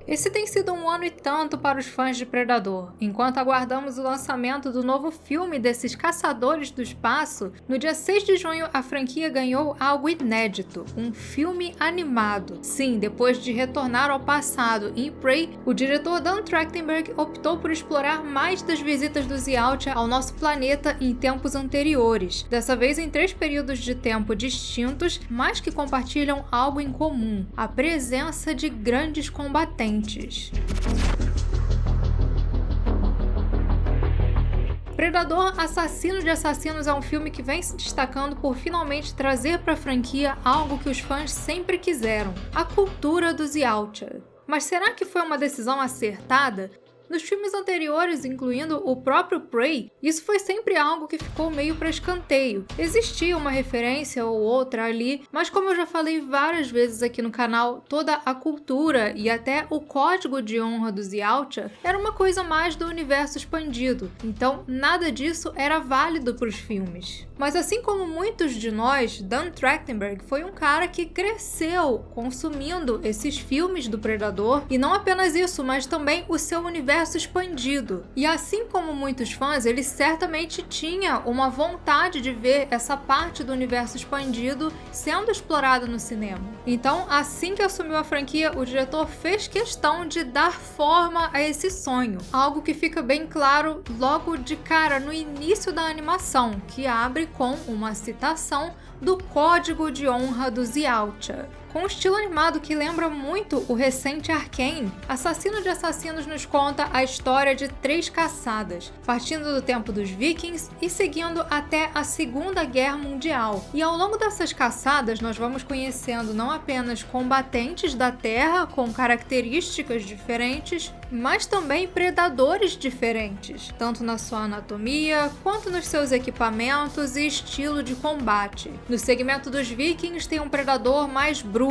Esse tem sido um ano e tanto para os fãs de Predador. Enquanto aguardamos o lançamento do novo filme desses caçadores do espaço, no dia 6 de junho a franquia ganhou algo inédito, um filme animado. Sim, depois de retornar ao passado em Prey, o diretor Dan Trachtenberg optou por explorar mais das visitas dos Yautja ao nosso planeta em tempos anteriores, dessa vez em 3 períodos de tempo distintos, mas que compartilham algo em comum: a presença de grandes combatentes. Predador Assassino de Assassinos é um filme que vem se destacando por finalmente trazer para a franquia algo que os fãs sempre quiseram: a cultura dos Yautja. Mas será que foi uma decisão acertada? Nos filmes anteriores, incluindo o próprio Prey, isso foi sempre algo que ficou meio para escanteio. Existia uma referência ou outra ali, mas como eu já falei várias vezes aqui no canal, toda a cultura e até o código de honra dos Yautja era uma coisa mais do universo expandido, então nada disso era válido para os filmes. Mas assim como muitos de nós, Dan Trachtenberg foi um cara que cresceu consumindo esses filmes do Predador, e não apenas isso, mas também o seu universo expandido. E assim como muitos fãs, ele certamente tinha uma vontade de ver essa parte do universo expandido sendo explorada no cinema. Então, assim que assumiu a franquia, o diretor fez questão de dar forma a esse sonho, algo que fica bem claro logo de cara no início da animação, que abre com uma citação do Código de Honra dos Yautja. Com um estilo animado que lembra muito o recente Arcane, Assassino de Assassinos nos conta a história de 3 caçadas, partindo do tempo dos Vikings e seguindo até a Segunda Guerra Mundial. E ao longo dessas caçadas nós vamos conhecendo não apenas combatentes da Terra com características diferentes, mas também predadores diferentes, tanto na sua anatomia quanto nos seus equipamentos e estilo de combate. No segmento dos Vikings tem um predador mais bruto.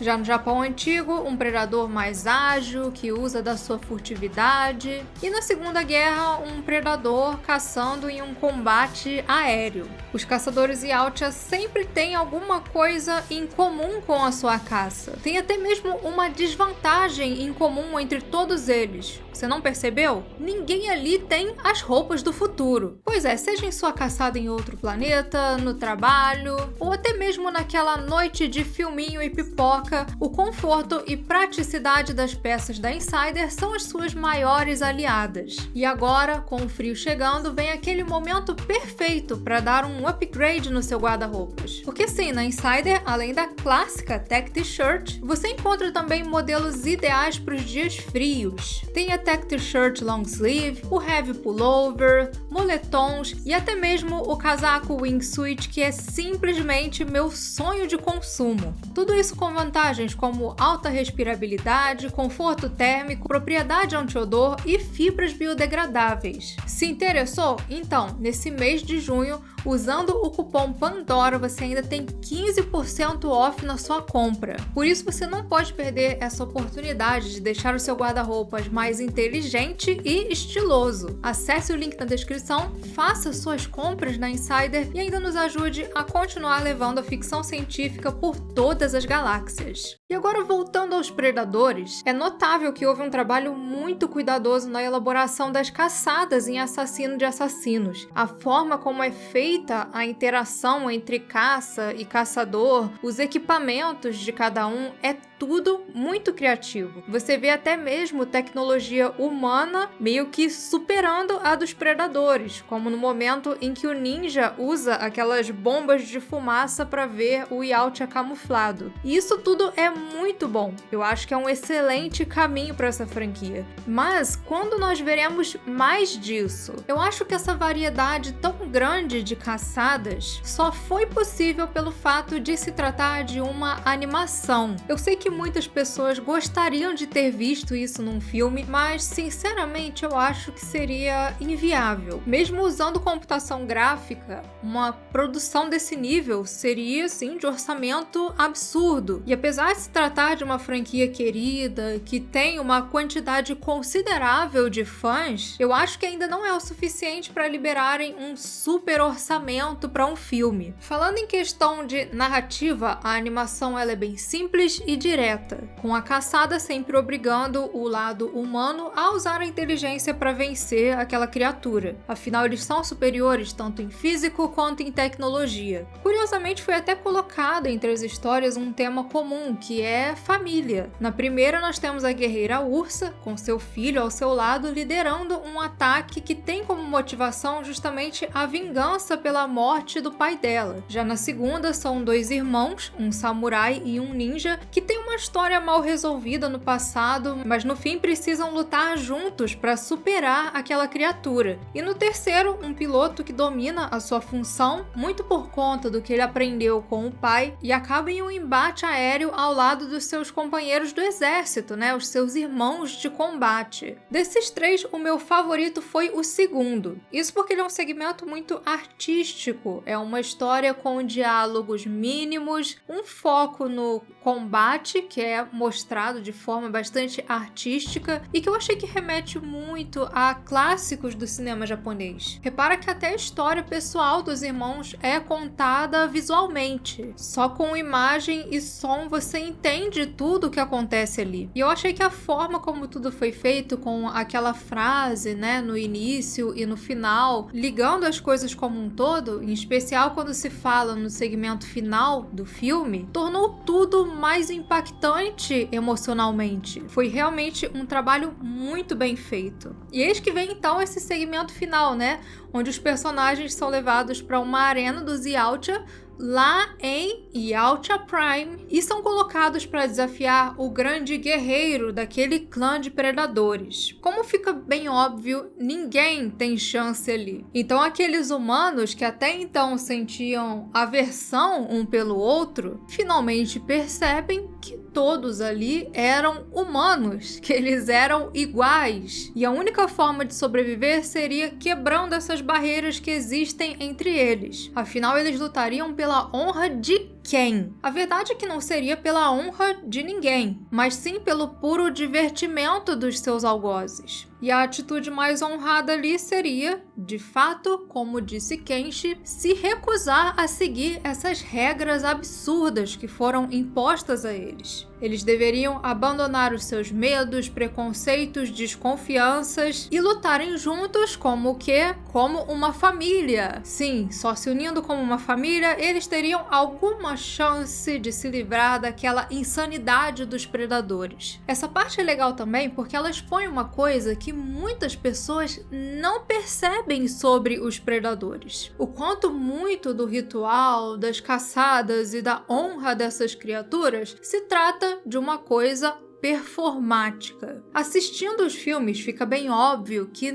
Já no Japão antigo, um predador mais ágil, que usa da sua furtividade. E na Segunda Guerra, um predador caçando em um combate aéreo. Os caçadores Yautja sempre têm alguma coisa em comum com a sua caça. Tem até mesmo uma desvantagem em comum entre todos eles. Você não percebeu? Ninguém ali tem as roupas do futuro. Pois é, seja em sua caçada em outro planeta, no trabalho, ou até mesmo naquela noite de filminho e pipoca, o conforto e praticidade das peças da Insider são as suas maiores aliadas. E agora, com o frio chegando, vem aquele momento perfeito para dar um upgrade no seu guarda-roupas. Porque sim, na Insider, além da clássica Tech T-shirt, você encontra também modelos ideais para os dias frios. Tem a Tech T-shirt long sleeve, o heavy pullover, moletons e até mesmo o casaco wingsuit, que é simplesmente meu sonho de consumo. Tudo isso com vantagens como alta respirabilidade, conforto térmico, propriedade anti-odor e fibras biodegradáveis. Se interessou? Então, nesse mês de junho, usando o cupom PANDORA, você ainda tem 15% off na sua compra. Por isso você não pode perder essa oportunidade de deixar o seu guarda-roupas mais inteligente e estiloso. Acesse o link na descrição, faça suas compras na Insider e ainda nos ajude a continuar levando a ficção científica por todas as galáxias. E agora, voltando aos predadores, é notável que houve um trabalho muito cuidadoso na elaboração das caçadas em Assassino de Assassinos. A forma como é feita a interação entre caça e caçador, os equipamentos de cada um, é tudo muito criativo. Você vê até mesmo tecnologia humana meio que superando a dos predadores, como no momento em que o ninja usa aquelas bombas de fumaça para ver o Yautja camuflado. E isso tudo é muito bom. Eu acho que é um excelente caminho para essa franquia. Mas quando nós veremos mais disso? Eu acho que essa variedade tão grande de caçadas só foi possível pelo fato de se tratar de uma animação. Eu sei que muitas pessoas gostariam de ter visto isso num filme, mas sinceramente eu acho que seria inviável. Mesmo usando computação gráfica, uma produção desse nível seria, sim, de orçamento absurdo. E apesar de se se tratar de uma franquia querida, que tem uma quantidade considerável de fãs, eu acho que ainda não é o suficiente para liberarem um super orçamento para um filme. Falando em questão de narrativa, a animação ela é bem simples e direta, com a caçada sempre obrigando o lado humano a usar a inteligência para vencer aquela criatura. Afinal, eles são superiores tanto em físico quanto em tecnologia. Curiosamente, foi até colocado entre as histórias um tema comum, que é família. Na primeira, nós temos a guerreira Ursa, com seu filho ao seu lado, liderando um ataque que tem como motivação justamente a vingança pela morte do pai dela. Já na segunda, são dois irmãos, um samurai e um ninja, que têm uma história mal resolvida no passado, mas no fim precisam lutar juntos para superar aquela criatura. E no terceiro, um piloto que domina a sua função, muito por conta do que ele aprendeu com o pai, e acaba em um embate aéreo ao lado dos seus companheiros do exército, os seus irmãos de combate. Desses três, o meu favorito foi o segundo. Isso porque ele é um segmento muito artístico, é uma história com diálogos mínimos, um foco no combate, que é mostrado de forma bastante artística e que eu achei que remete muito a clássicos do cinema japonês. Repara que até a história pessoal dos irmãos é contada visualmente. Só com imagem e som você entende tudo o que acontece ali. E eu achei que a forma como tudo foi feito, com aquela frase, no início e no final, ligando as coisas como um todo, em especial quando se fala no segmento final do filme, tornou tudo mais impactante emocionalmente. Foi realmente um trabalho muito bem feito. E eis que vem então esse segmento final, onde os personagens são levados para uma arena dos Yautja, lá em Yautja Prime, e são colocados para desafiar o grande guerreiro daquele clã de predadores. Como fica bem óbvio, ninguém tem chance ali. Então aqueles humanos que até então sentiam aversão um pelo outro, finalmente percebem que todos ali eram humanos, que eles eram iguais. E a única forma de sobreviver seria quebrando essas barreiras que existem entre eles. Afinal, eles lutariam pela honra de quem? A verdade é que não seria pela honra de ninguém, mas sim pelo puro divertimento dos seus algozes. E a atitude mais honrada ali seria, de fato, como disse Kenshi, se recusar a seguir essas regras absurdas que foram impostas a eles. Eles deveriam abandonar os seus medos, preconceitos, desconfianças e lutarem juntos como o quê? Como uma família. Sim, só se unindo como uma família, eles teriam alguma chance de se livrar daquela insanidade dos predadores. Essa parte é legal também porque ela expõe uma coisa que muitas pessoas não percebem sobre os predadores. O quanto muito do ritual, das caçadas e da honra dessas criaturas se trata de uma coisa performática. Assistindo os filmes fica bem óbvio que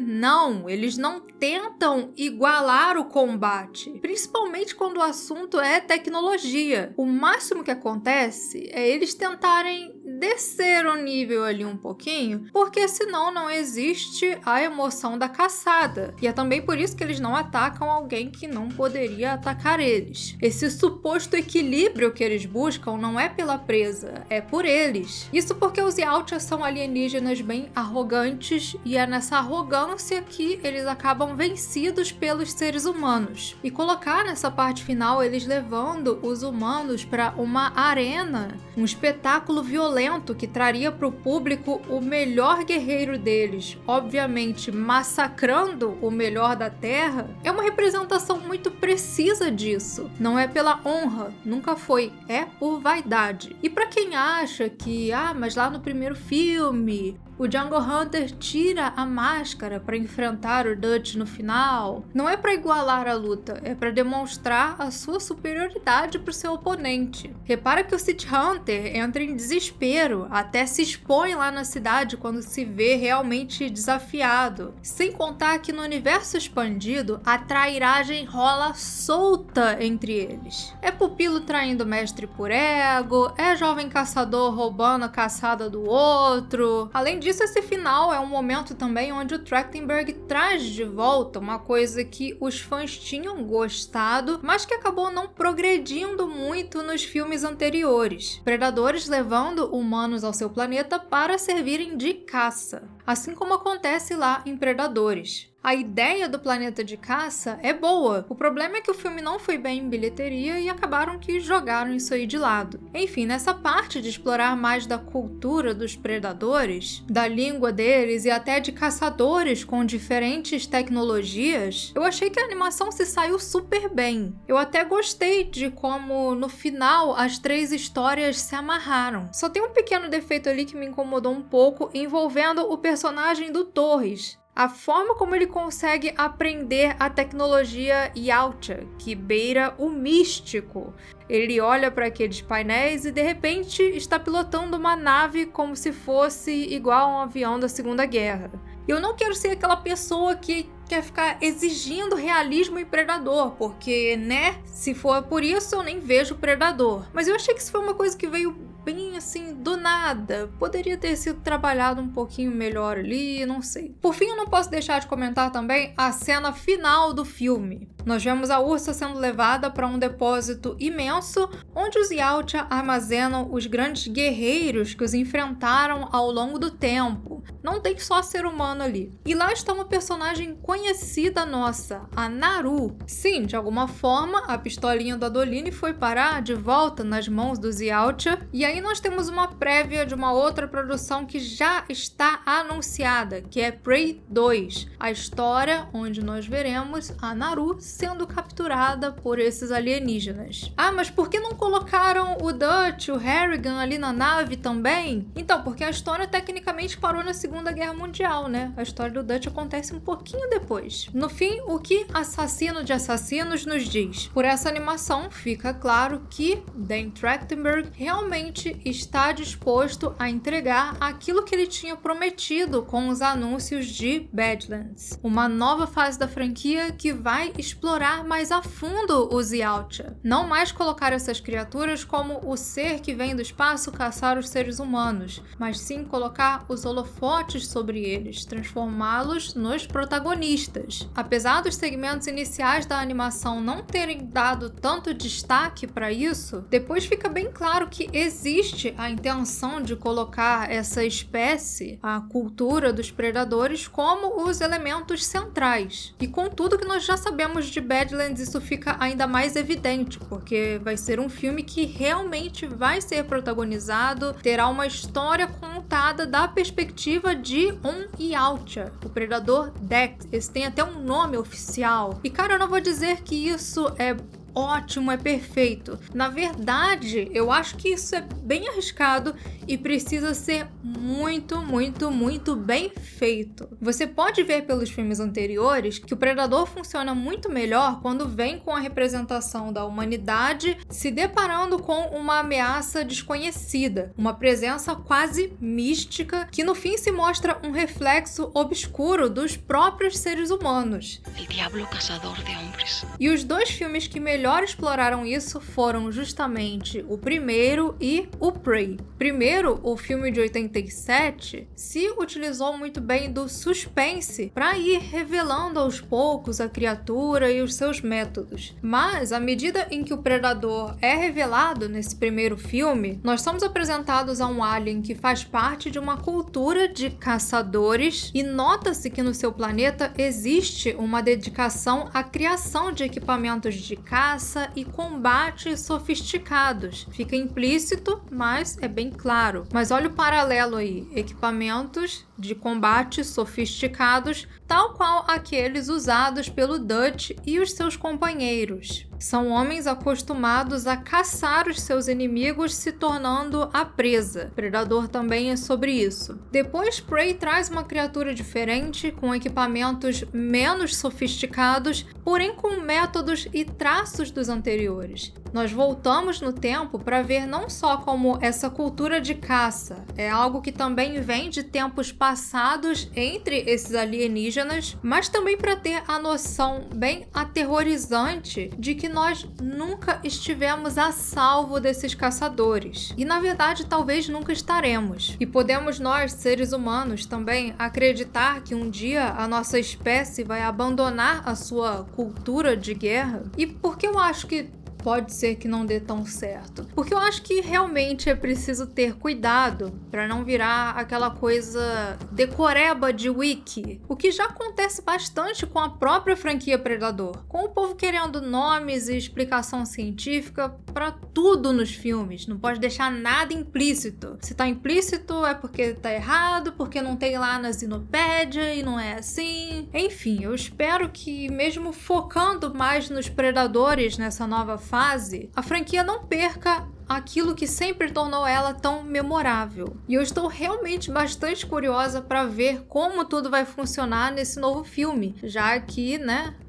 eles não tentam igualar o combate, principalmente quando o assunto é tecnologia. O máximo que acontece é eles tentarem descer o nível ali um pouquinho, porque senão não existe a emoção da caçada. E é também por isso que eles não atacam alguém que não poderia atacar eles. Esse suposto equilíbrio que eles buscam não é pela presa, é por eles. Isso porque os Yautja são alienígenas bem arrogantes e é nessa arrogância que eles acabam vencidos pelos seres humanos. E colocar nessa parte final eles levando os humanos para uma arena, um espetáculo violento que traria para o público o melhor guerreiro deles, obviamente massacrando o melhor da Terra, é uma representação muito precisa disso. Não é pela honra, nunca foi, é por vaidade. E para quem acha que, mas lá no primeiro filme o Django Hunter tira a máscara para enfrentar o Dutch no final, não é para igualar a luta, é para demonstrar a sua superioridade para o seu oponente. Repara que o City Hunter entra em desespero maneiro, até se expõe lá na cidade quando se vê realmente desafiado. Sem contar que no universo expandido, a trairagem rola solta entre eles. É pupilo traindo mestre por ego, é jovem caçador roubando a caçada do outro. Além disso, esse final é um momento também onde o Trachtenberg traz de volta uma coisa que os fãs tinham gostado, mas que acabou não progredindo muito nos filmes anteriores. Predadores levando humanos ao seu planeta para servirem de caça, assim como acontece lá em Predadores. A ideia do planeta de caça é boa. O problema é que o filme não foi bem em bilheteria e acabaram que jogaram isso aí de lado. Enfim, nessa parte de explorar mais da cultura dos predadores, da língua deles e até de caçadores com diferentes tecnologias, eu achei que a animação se saiu super bem. Eu até gostei de como, no final, as 3 histórias se amarraram. Só tem um pequeno defeito ali que me incomodou um pouco, envolvendo o personagem do Torres. A forma como ele consegue aprender a tecnologia Yautja, que beira o místico. Ele olha para aqueles painéis e de repente está pilotando uma nave como se fosse igual a um avião da Segunda Guerra. Eu não quero ser aquela pessoa que quer ficar exigindo realismo em Predador, porque, né, se for por isso eu nem vejo Predador. Mas eu achei que isso foi uma coisa que veio bem assim, do nada. Poderia ter sido trabalhado um pouquinho melhor ali, não sei. Por fim, eu não posso deixar de comentar também a cena final do filme. Nós vemos a ursa sendo levada para um depósito imenso, onde os Yautja armazenam os grandes guerreiros que os enfrentaram ao longo do tempo. Não tem só ser humano ali. E lá está uma personagem conhecida nossa, a Naru. Sim, de alguma forma, a pistolinha do Adoline foi parar de volta nas mãos dos Yautja. E aí nós temos uma prévia de uma outra produção que já está anunciada, que é Prey 2. A história onde nós veremos a Naru sendo capturada por esses alienígenas. Ah, mas por que não colocaram o Dutch, o Harrigan ali na nave também? Então, porque a história tecnicamente parou na Segunda Guerra Mundial, né? A história do Dutch acontece um pouquinho depois. No fim, o que Assassino de Assassinos nos diz? Por essa animação, fica claro que Dan Trachtenberg realmente está disposto a entregar aquilo que ele tinha prometido com os anúncios de Badlands. Uma nova fase da franquia que vai explorar mais a fundo os Yautja. Não mais colocar essas criaturas como o ser que vem do espaço caçar os seres humanos, mas sim colocar os holofotes sobre eles, transformá-los nos protagonistas. Apesar dos segmentos iniciais da animação não terem dado tanto destaque para isso, depois fica bem claro que existe a intenção de colocar essa espécie, a cultura dos predadores, como os elementos centrais. E com tudo que nós já sabemos de Badlands, isso fica ainda mais evidente, porque vai ser um filme que realmente vai ser protagonizado, terá uma história contada da perspectiva de um Yautja, o predador Dex. Esse tem até um nome oficial. E cara, eu não vou dizer que isso é ótimo, é perfeito. Na verdade, eu acho que isso é bem arriscado e precisa ser muito, muito, muito bem feito. Você pode ver pelos filmes anteriores que o Predador funciona muito melhor quando vem com a representação da humanidade se deparando com uma ameaça desconhecida, uma presença quase mística que no fim se mostra um reflexo obscuro dos próprios seres humanos. El diablo cazador de hombres. E os 2 filmes que melhor exploraram isso foram justamente o primeiro e o Prey. Primeiro, o filme de 87 se utilizou muito bem do suspense para ir revelando aos poucos a criatura e os seus métodos. Mas, à medida em que o predador é revelado nesse primeiro filme, nós somos apresentados a um alien que faz parte de uma cultura de caçadores e nota-se que no seu planeta existe uma dedicação à criação de equipamentos de caça e combate sofisticados. Fica implícito, mas é bem claro. Mas olha o paralelo aí, equipamentos de combate sofisticados, tal qual aqueles usados pelo Dutch e os seus companheiros. São homens acostumados a caçar os seus inimigos, se tornando a presa. Predador também é sobre isso. Depois, Prey traz uma criatura diferente, com equipamentos menos sofisticados, porém com métodos e traços dos anteriores. Nós voltamos no tempo para ver não só como essa cultura de caça é algo que também vem de tempos passados entre esses alienígenas, mas também para ter a noção bem aterrorizante de que nós nunca estivemos a salvo desses caçadores. E na verdade, talvez nunca estaremos. E podemos nós, seres humanos, também acreditar que um dia a nossa espécie vai abandonar a sua cultura de guerra? E por que eu acho que pode ser que não dê tão certo? Porque eu acho que realmente é preciso ter cuidado para não virar aquela coisa decoreba de wiki, o que já acontece bastante com a própria franquia Predador, com o povo querendo nomes e explicação científica para tudo nos filmes. Não pode deixar nada implícito. Se tá implícito é porque tá errado, porque não tem lá na Zinopédia e não é assim. Enfim, eu espero que mesmo focando mais nos predadores nessa nova fase, a franquia não perca aquilo que sempre tornou ela tão memorável. E eu estou realmente bastante curiosa para ver como tudo vai funcionar nesse novo filme, já que,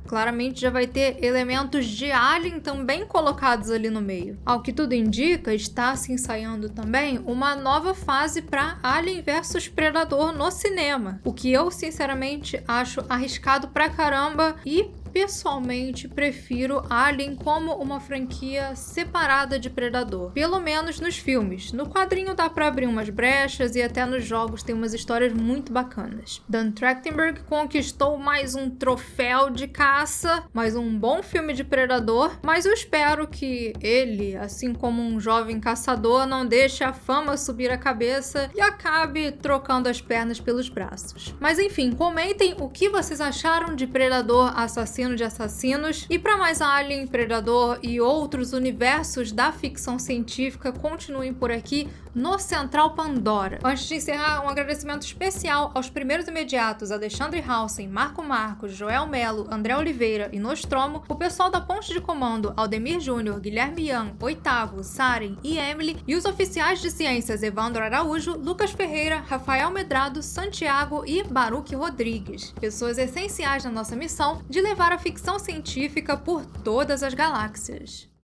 claramente já vai ter elementos de Alien também colocados ali no meio. Ao que tudo indica, está se ensaiando também uma nova fase para Alien vs Predador no cinema, o que eu sinceramente acho arriscado pra caramba e pessoalmente prefiro Alien como uma franquia separada de Predador, pelo menos nos filmes. No quadrinho dá pra abrir umas brechas e até nos jogos tem umas histórias muito bacanas. Dan Trachtenberg conquistou mais um troféu de caça, mais um bom filme de Predador, mas eu espero que ele, assim como um jovem caçador, não deixe a fama subir a cabeça e acabe trocando as pernas pelos braços. Mas enfim, comentem o que vocês acharam de Predador Assassino de Assassinos, e para mais Alien, Predador e outros universos da ficção científica, continuem por aqui no Central Pandora. Antes de encerrar, um agradecimento especial aos primeiros imediatos Alexandre Hausen, Marco Marcos, Joel Melo, André Oliveira e Nostromo, o pessoal da Ponte de Comando Aldemir Júnior, Guilherme Ian, Oitavo, Saren e Emily, e os oficiais de ciências Evandro Araújo, Lucas Ferreira, Rafael Medrado, Santiago e Baruque Rodrigues, pessoas essenciais na nossa missão de levar a ficção científica por todas as galáxias.